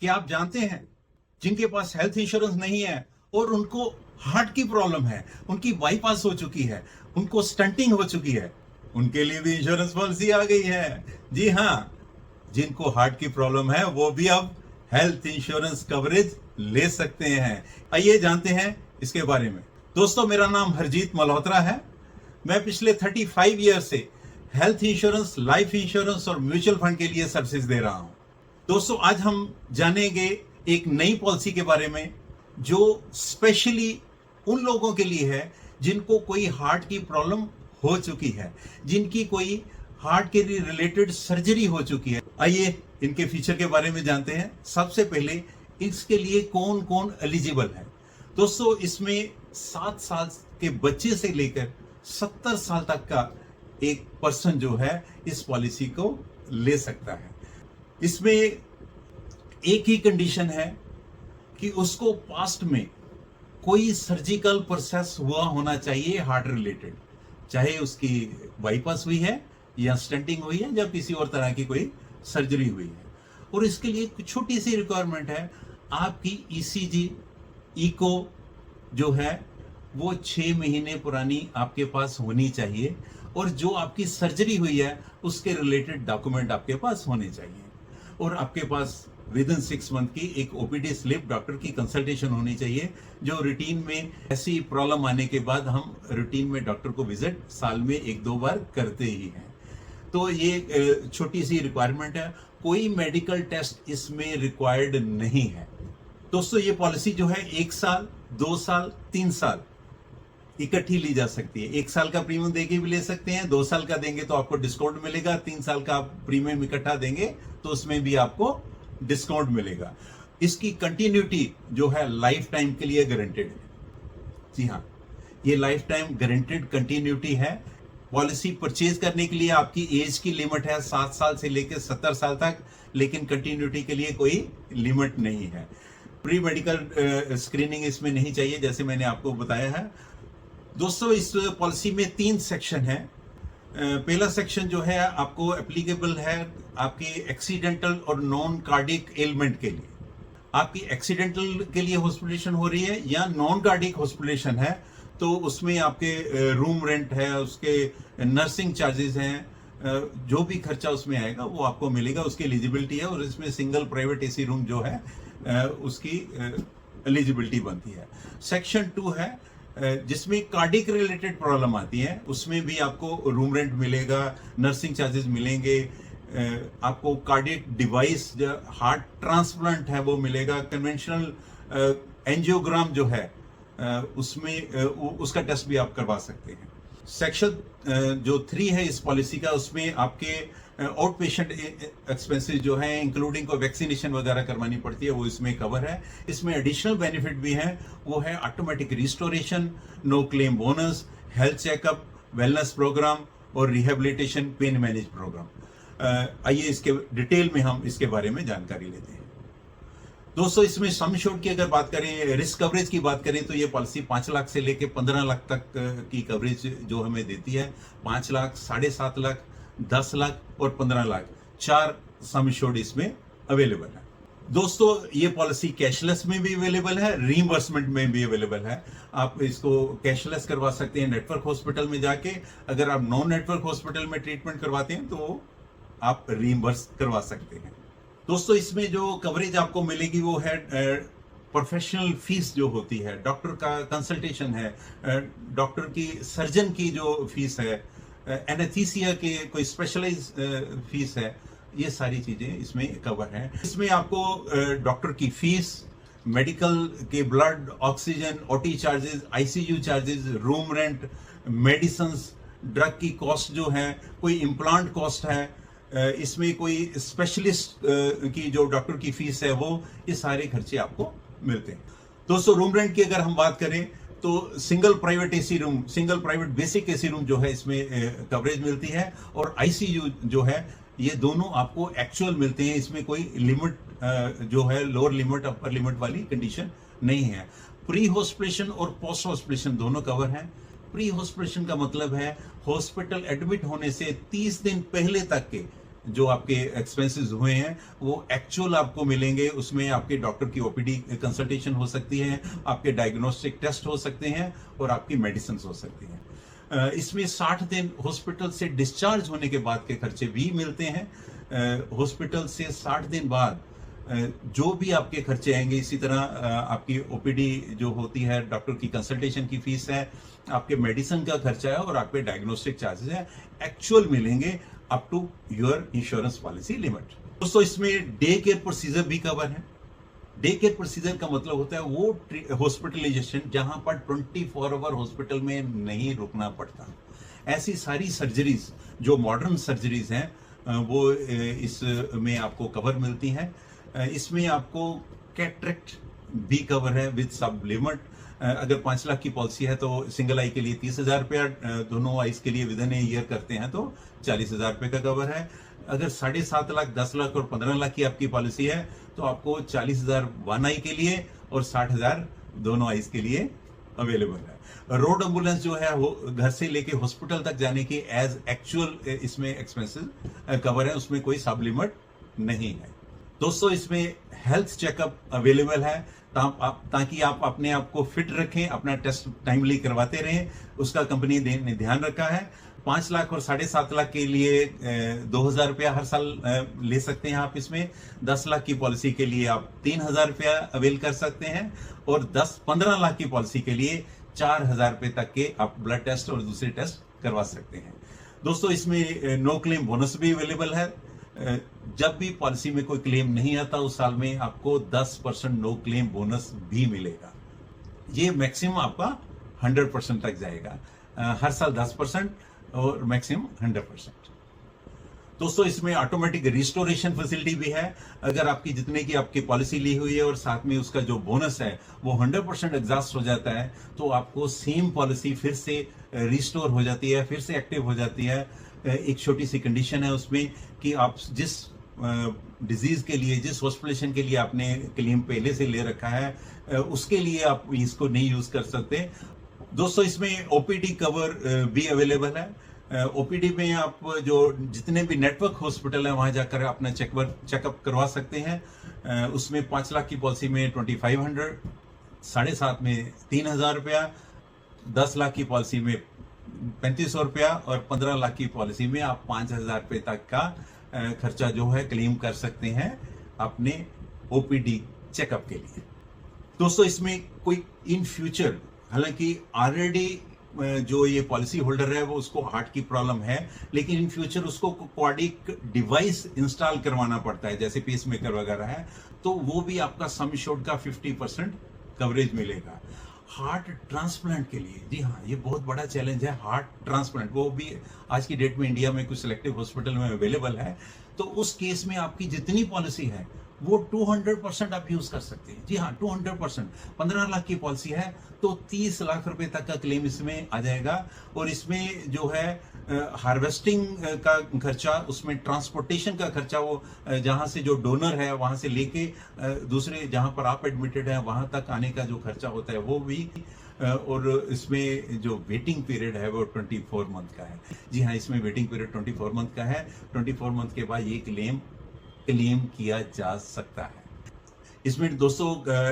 क्या आप जानते हैं जिनके पास हेल्थ इंश्योरेंस नहीं है और उनको हार्ट की प्रॉब्लम है, उनकी बाईपास हो चुकी है, उनको स्टंटिंग हो चुकी है, उनके लिए भी इंश्योरेंस पॉलिसी आ गई है। जी हाँ, जिनको हार्ट की प्रॉब्लम है वो भी अब हेल्थ इंश्योरेंस कवरेज ले सकते हैं। आइए जानते हैं इसके बारे में। दोस्तों, मेरा नाम हरजीत मल्होत्रा है। मैं पिछले 35 ईयर से हेल्थ इंश्योरेंस, लाइफ इंश्योरेंस और म्यूचुअल फंड के लिए सर्विसेज दे रहा हूं। दोस्तों, आज हम जानेंगे एक नई पॉलिसी के बारे में जो स्पेशली उन लोगों के लिए है जिनको कोई हार्ट की प्रॉब्लम हो चुकी है, जिनकी कोई हार्ट के रिलेटेड सर्जरी हो चुकी है। आइए इनके फीचर के बारे में जानते हैं। सबसे पहले इसके लिए कौन कौन एलिजिबल है। दोस्तों, इसमें 7 साल के बच्चे से लेकर 70 साल तक का एक पर्सन जो है इस पॉलिसी को ले सकता है। इसमें एक ही कंडीशन है कि उसको पास्ट में कोई सर्जिकल प्रोसेस हुआ होना चाहिए हार्ट रिलेटेड, चाहे उसकी बाईपास हुई है या स्टेंटिंग हुई है या किसी और तरह की कोई सर्जरी हुई है। और इसके लिए कुछ छोटी सी रिक्वायरमेंट है, आपकी ईसीजी इको जो है वो 6 महीने पुरानी आपके पास होनी चाहिए और जो आपकी सर्जरी हुई है उसके रिलेटेड डॉक्यूमेंट आपके पास होने चाहिए। और आपके पास विद इन 6 मंथ की एक ओपीडी स्लिप, डॉक्टर की कंसल्टेशन होनी चाहिए, जो रूटीन में ऐसी प्रॉब्लम आने के बाद हम रूटीन में डॉक्टर को विजिट साल में 1-2 बार करते ही हैं। तो ये छोटी सी रिक्वायरमेंट है, कोई मेडिकल टेस्ट इसमें रिक्वायर्ड नहीं है। दोस्तों, ये पॉलिसी जो है 1 साल, 2 साल, 3 साल इकट्ठी ली जा सकती है। 1 साल का प्रीमियम देके भी ले सकते हैं, 2 साल का देंगे तो आपको डिस्काउंट मिलेगा, 3 साल का आप प्रीमियम इकट्ठा देंगे तो उसमें भी आपको डिस्काउंट मिलेगा। इसकी कंटिन्यूटी जो है लाइफ टाइम के लिए गारंटेड है। जी हाँ, ये लाइफ टाइम गारंटेड कंटिन्यूटी है। पॉलिसी परचेज करने के लिए आपकी एज की लिमिट है 7 साल से लेकर 70 साल तक, लेकिन कंटिन्यूटी के लिए कोई लिमिट नहीं है। प्री मेडिकल स्क्रीनिंग इसमें नहीं चाहिए, जैसे मैंने आपको बताया है। दोस्तों, इस पॉलिसी में 3 सेक्शन है। पहला सेक्शन जो है आपको एप्लीकेबल है आपके एक्सीडेंटल और नॉन कार्डिक एलिमेंट के लिए। आपकी एक्सीडेंटल के लिए हॉस्पिटलेशन हो रही है या नॉन कार्डिक हॉस्पिटलेशन है तो उसमें आपके रूम रेंट है, उसके नर्सिंग चार्जेस हैं, जो भी खर्चा उसमें आएगा वो आपको मिलेगा, उसकी एलिजिबिलिटी है। और इसमें सिंगल प्राइवेट एसी रूम जो है उसकी एलिजिबिलिटी बनती है। सेक्शन 2 है जिसमें कार्डिक रिलेटेड प्रॉब्लम आती है, उसमें भी आपको रूम रेंट मिलेगा, नर्सिंग चार्जेस मिलेंगे, आपको कार्डिक डिवाइस जो हार्ट ट्रांसप्लांट है वो मिलेगा, कन्वेंशनल एंजियोग्राम जो है उसमें उसका टेस्ट भी आप करवा सकते हैं। सेक्शन जो 3 है इस पॉलिसी का, उसमें आपके आउट पेशेंट एक्सपेंसेस जो है इंक्लूडिंग को वैक्सीनेशन वगैरह करवानी पड़ती है, वो इसमें कवर है। इसमें एडिशनल बेनिफिट भी है, वो है automatic restoration, no claim bonus, health checkup, wellness program और रिहेबिलिटेशन पेन मैनेज प्रोग्राम। आइए इसके डिटेल में हम इसके बारे में जानकारी लेते हैं। दोस्तों, इसमें सम एश्योर्ड की अगर बात करें, रिस्क कवरेज की बात करें तो ये पॉलिसी 5 लाख से लेकर 15 लाख तक की कवरेज जो हमें देती है। 5 लाख, 7.5 लाख, 10 लाख और 15 लाख, 4 सम एश्योर्ड इसमें अवेलेबल है। दोस्तों, ये पॉलिसी कैशलेस में भी अवेलेबल है, रीइंबर्समेंट में भी अवेलेबल है। आप इसको कैशलेस करवा सकते हैं नेटवर्क हॉस्पिटल में जाके। अगर आप नॉन नेटवर्क हॉस्पिटल में ट्रीटमेंट करवाते हैं तो आप रीइंबर्स करवा सकते हैं। दोस्तों, इसमें जो कवरेज आपको मिलेगी वो है प्रोफेशनल फीस जो होती है, डॉक्टर का कंसल्टेशन है, डॉक्टर की सर्जन की जो फीस है, एनेस्थीसिया के कोई स्पेशलाइज फीस है, ये सारी चीजें इसमें कवर है। इसमें आपको डॉक्टर की फीस, मेडिकल के blood, oxygen, OT charges, ICU charges, room rent, medicine, drug की कॉस्ट जो है, कोई इम्प्लांट कॉस्ट है, इसमें कोई स्पेशलिस्ट की जो डॉक्टर की फीस है वो, ये सारे खर्चे आपको मिलते हैं। दोस्तों, रूम रेंट की अगर हम बात करें तो single private AC room, single private basic AC room जो है इसमें कवरेज मिलती है, और आईसीयू जो है ये दोनों आपको एक्चुअल मिलते हैं। इसमें कोई लिमिट जो है लोअर लिमिट अपर लिमिट वाली कंडीशन नहीं है। प्री हॉस्पिटलेशन और पोस्ट हॉस्पिटलेशन दोनों कवर हैं। प्री हॉस्पिटलेशन का मतलब है हॉस्पिटल एडमिट होने से 30 दिन पहले तक के जो आपके एक्सपेंसेस हुए हैं वो एक्चुअल आपको मिलेंगे। उसमें आपके डॉक्टर की ओपीडी कंसल्टेशन हो सकती है, आपके डायग्नोस्टिक टेस्ट हो सकते हैं और आपकी मेडिसिन हो सकती हैं। इसमें 60 दिन हॉस्पिटल से डिस्चार्ज होने के बाद के खर्चे भी मिलते हैं। हॉस्पिटल से 60 दिन बाद जो भी आपके खर्चे आएंगे, इसी तरह आपकी ओपीडी जो होती है, डॉक्टर की कंसल्टेशन की फीस है, आपके मेडिसिन का खर्चा है और आपके डायग्नोस्टिक चार्जेस है, एक्चुअल मिलेंगे up to your insurance policy limit. दोस्तों इसमें डे केयर प्रोसीजर भी कवर है। डे केयर प्रोसीजर का मतलब होता है वो हॉस्पिटलाइजेशन जहां पर 24 आवर हॉस्पिटल में नहीं रुकना पड़ता। ऐसी सारी सर्जरीज जो मॉडर्न सर्जरीज हैं वो इसमें आपको कवर मिलती हैं। इसमें आपको कैटरेक्ट भी कवर है विद सब लिमिट। अगर 5 लाख की पॉलिसी है तो सिंगल आई के लिए 30,000 रुपया, दोनों आईज के लिए विद इन ए ईयर करते हैं तो 40,000 रुपये का कवर है। अगर 7.5 लाख, 10 लाख और 15 लाख की आपकी पॉलिसी है तो आपको 40,000 वन आई के लिए और 60,000 दोनों आईज के लिए अवेलेबल है। रोड एम्बुलेंस जो है वो घर से लेके हॉस्पिटल तक जाने की एज एक्चुअल इसमें एक्सपेंसेस कवर है, उसमें कोई सब लिमिट नहीं है। दोस्तों इसमें हेल्थ चेकअप अवेलेबल है ताकि आप अपने आप को फिट रखें, अपना टेस्ट टाइमली करवाते रहें, उसका कंपनी ने ध्यान रखा है। 5 लाख और 7.5 लाख के लिए 2,000 रुपया हर साल ले सकते हैं आप इसमें। 10 लाख की पॉलिसी के लिए आप 3,000 रुपया अवेल कर सकते हैं और 15 लाख की पॉलिसी के लिए 4,000 रुपये तक के आप ब्लड टेस्ट और दूसरे टेस्ट करवा सकते हैं। दोस्तों इसमें नो क्लेम बोनस भी अवेलेबल है। जब भी पॉलिसी में कोई क्लेम नहीं आता उस साल में आपको 10% नो क्लेम बोनस भी मिलेगा। ये मैक्सिमम आपका 100% तक जाएगा। हर साल 10% और मैक्सिमम 100%। दोस्तों इसमें ऑटोमेटिक रिस्टोरेशन फैसिलिटी भी है। अगर आपकी जितने की आपकी पॉलिसी ली हुई है और साथ में उसका जो बोनस है वो 100% एग्जॉस्ट हो जाता है तो आपको सेम पॉलिसी फिर से रिस्टोर हो जाती है, फिर से एक्टिव हो जाती है। एक छोटी सी कंडीशन है उसमें कि आप जिस डिजीज के लिए, जिस हॉस्पिटलाइजेशन के लिए आपने क्लेम पहले से ले रखा है उसके लिए आप इसको नहीं यूज कर सकते। दोस्तों इसमें ओपीडी कवर भी अवेलेबल है। ओपीडी में आप जो जितने भी नेटवर्क हॉस्पिटल है वहां जाकर अपना चेकअप करवा सकते हैं। उसमें 5 लाख की पॉलिसी में 2500, 7.5 में 3,000 रुपया, 10 लाख की पॉलिसी में 3,500 रुपया और 15 लाख की पॉलिसी में आप 5,000 रुपये तक का खर्चा जो है क्लेम कर सकते हैं अपने ओपीडी चेकअप के लिए। दोस्तों इसमें कोई इन फ्यूचर, हालांकि ऑलरेडी जो ये पॉलिसी होल्डर है वो उसको हार्ट की प्रॉब्लम है, लेकिन इन फ्यूचर उसको कार्डियक डिवाइस इंस्टॉल करवाना पड़ता है जैसे पेसमेकर वगैरह है, तो वो भी आपका सम एश्योर्ड का 50% कवरेज मिलेगा। हार्ट ट्रांसप्लांट के लिए, जी हाँ, ये बहुत बड़ा चैलेंज है हार्ट ट्रांसप्लांट, वो भी आज की डेट में इंडिया में कुछ सिलेक्टिव हॉस्पिटल में अवेलेबल है। तो उस केस में आपकी जितनी पॉलिसी है वो 200% आप यूज कर सकते हैं। जी हाँ, 200%। 15 लाख की पॉलिसी है तो 30 लाख रुपए तक का क्लेम इसमें आ जाएगा। और इसमें जो है हार्वेस्टिंग का खर्चा, उसमें ट्रांसपोर्टेशन का खर्चा, वो जहां से जो डोनर है वहां से लेके दूसरे जहां पर आप एडमिटेड है वहां तक आने का जो खर्चा होता है वो भी, और इसमें जो वेटिंग पीरियड है वो 24 मंथ का है। जी हाँ, इसमें वेटिंग पीरियड 24 मंथ का है। 24 मंथ के बाद ये क्लेम किया जा सकता है। इसमें दोस्तों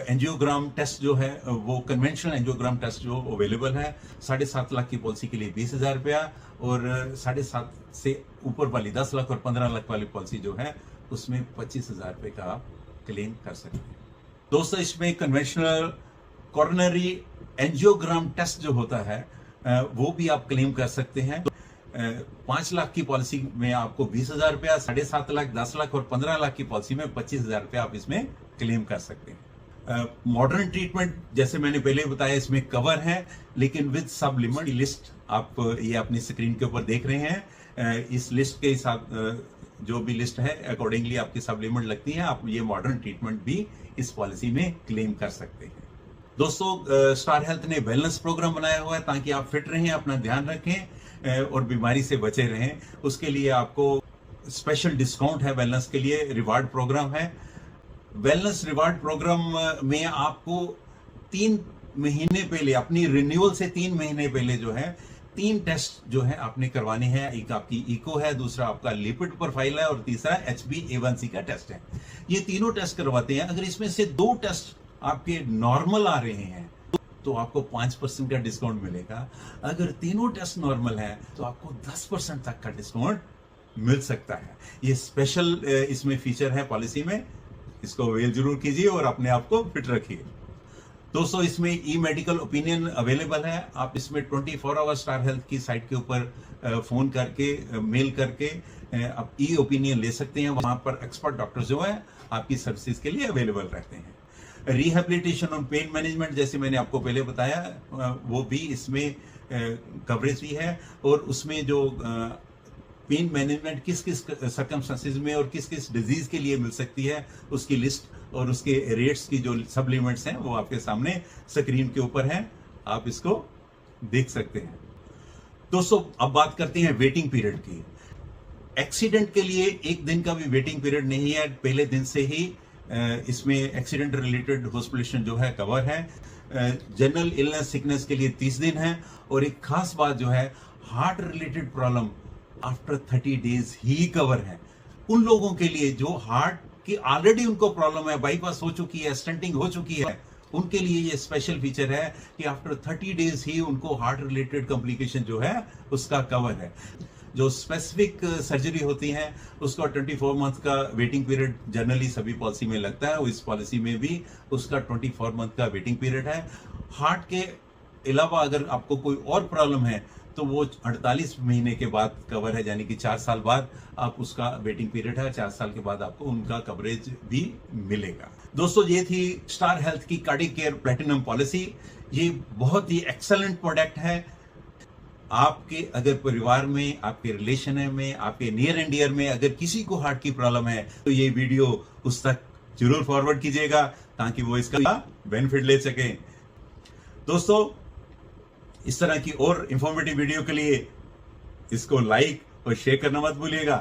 एंजियोग्राम टेस्ट जो है वो कन्वेंशनल एंजियोग्राम टेस्ट जो अवेलेबल है। 7.5 लाख की पॉलिसी के लिए 20,000 रुपया और 7.5 से ऊपर वाली 10 लाख और 15 लाख वाली पॉलिसी जो है उसमें 25,000 रुपये का आप क्लेम कर सकते हैं। दोस्तों इसमें कन्वेंशनल कॉर्नरी एंजियोग्राम टेस्ट जो होता है वो भी आप क्लेम कर सकते हैं। 5 लाख की पॉलिसी में आपको 20,000 रुपया, 7.5 लाख, 10 लाख और 15 लाख की पॉलिसी में 25,000 रुपया आप इसमें क्लेम कर सकते हैं। मॉडर्न ट्रीटमेंट जैसे मैंने पहले बताया इसमें कवर है, लेकिन विद सब लिमिट। लिस्ट आप ये अपनी स्क्रीन के ऊपर देख रहे हैं। इस लिस्ट के हिसाब जो भी लिस्ट है अकॉर्डिंगली आपकी सब लिमिट लगती है। आप ये मॉडर्न ट्रीटमेंट भी इस पॉलिसी में क्लेम कर सकते हैं। दोस्तों स्टार हेल्थ ने वेलनेस प्रोग्राम बनाया हुआ है ताकि आप फिट रहें, अपना ध्यान रखें और बीमारी से बचे रहें। उसके लिए आपको स्पेशल डिस्काउंट है, वेलनेस के लिए रिवार्ड प्रोग्राम है। वेलनेस रिवार्ड प्रोग्राम में आपको 3 महीने पहले, अपनी रिन्यूअल से 3 महीने पहले जो है 3 टेस्ट जो है आपने करवाने हैं। एक आपकी इको है, दूसरा आपका लिपिड प्रोफाइल है और तीसरा HbA1c का टेस्ट है। ये तीनों टेस्ट करवाते हैं। अगर इसमें से 2 टेस्ट आपके नॉर्मल आ रहे हैं तो आपको 5% का डिस्काउंट मिलेगा। अगर तीनों टेस्ट नॉर्मल है तो आपको 10% तक का डिस्काउंट मिल सकता है। ये स्पेशल इसमें फीचर है पॉलिसी में, इसको अवेल जरूर कीजिए और अपने आप को फिट रखिए। दोस्तों, इसमें ई मेडिकल ओपिनियन अवेलेबल है। आप इसमें 24 आवर स्टार हेल्थ की साइट के ऊपर फोन करके, मेल करके आप ई ओपिनियन ले सकते हैं। वहां पर एक्सपर्ट डॉक्टर जो है आपकी सर्विसेज के लिए अवेलेबल रहते हैं। रिहेबिलिटेशन और पेन मैनेजमेंट, जैसे मैंने आपको पहले बताया, वो भी इसमें कवरेज भी है। और उसमें जो पेन मैनेजमेंट किस किस सर्कमस्टेंसेस में और किस किस डिजीज के लिए मिल सकती है, उसकी लिस्ट और उसके रेट्स की जो सप्लीमेंट्स हैं वो आपके सामने स्क्रीन के ऊपर हैं, आप इसको देख सकते हैं। दोस्तों, अब बात करते हैं वेटिंग पीरियड की। एक्सीडेंट के लिए 1 दिन का भी वेटिंग पीरियड नहीं है। पहले दिन से ही इसमें एक्सीडेंट रिलेटेड हॉस्पिटलाइजेशन जो है कवर है। जनरल इलनेस सिकनेस के लिए 30 दिन है। और एक खास बात जो है, heart related problem after 30 days ही कवर है। उन लोगों के लिए जो हार्ट की ऑलरेडी उनको प्रॉब्लम है, बाईपास हो चुकी है, स्टंटिंग हो चुकी है, उनके लिए ये स्पेशल फीचर है कि आफ्टर 30 डेज ही उनको हार्ट रिलेटेड कॉम्प्लिकेशन जो है उसका कवर है। जो स्पेसिफिक सर्जरी होती है उसका 24 मंथ का वेटिंग पीरियड जनरली सभी पॉलिसी में लगता है। इस पॉलिसी में भी उसका 24 मंथ का वेटिंग पीरियड है। हार्ट के अलावा अगर आपको कोई और प्रॉब्लम है तो वो 48 महीने के बाद कवर है, यानी कि 4 साल बाद आप उसका वेटिंग पीरियड है। 4 साल के बाद आपको उनका कवरेज भी मिलेगा। दोस्तों, ये थी स्टार हेल्थ की कार्डियक केयर प्लेटिनम पॉलिसी। ये बहुत ही एक्सेलेंट प्रोडक्ट है। आपके अगर परिवार में, आपके रिलेशन में, आपके नियर एंड डियर में अगर किसी को हार्ट की प्रॉब्लम है तो ये वीडियो उस तक जरूर फॉरवर्ड कीजिएगा ताकि वो इसका बेनिफिट ले सके। दोस्तों, इस तरह की और इंफॉर्मेटिव वीडियो के लिए इसको लाइक और शेयर करना मत भूलिएगा।